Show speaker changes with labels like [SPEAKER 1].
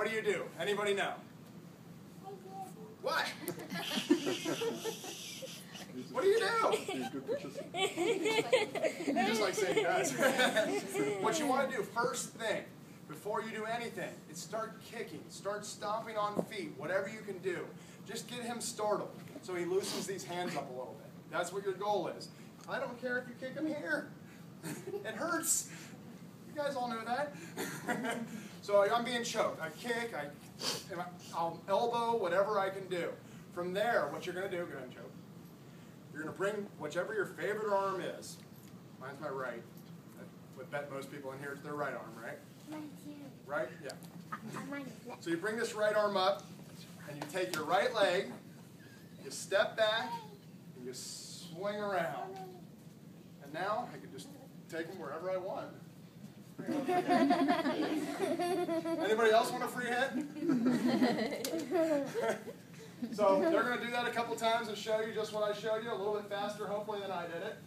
[SPEAKER 1] what do you do? Anybody know? What? What do you do? You just like saying yes. What you want to do first thing, before you do anything, is start kicking, start stomping on feet, whatever you can do. Just get him startled so he loosens these hands up a little bit. That's what your goal is. I don't care if you kick him here. It hurts. You guys all know that. So I'm being choked. I kick, I'll elbow, whatever I can do. From there, what you're going to do, go ahead and choke. You're going to bring whichever your favorite arm is. Mine's my right. I would bet most people in here it's their right arm, right?
[SPEAKER 2] Mine's here.
[SPEAKER 1] Right? Yeah.
[SPEAKER 2] Mine is left.
[SPEAKER 1] So you bring this right arm up, and you take your right leg, you step back, and you swing around. And now I can just take him wherever I want. Anybody else want a free hit? So they're going to do that a couple times and show you just what I showed you, a little bit faster hopefully than I did it.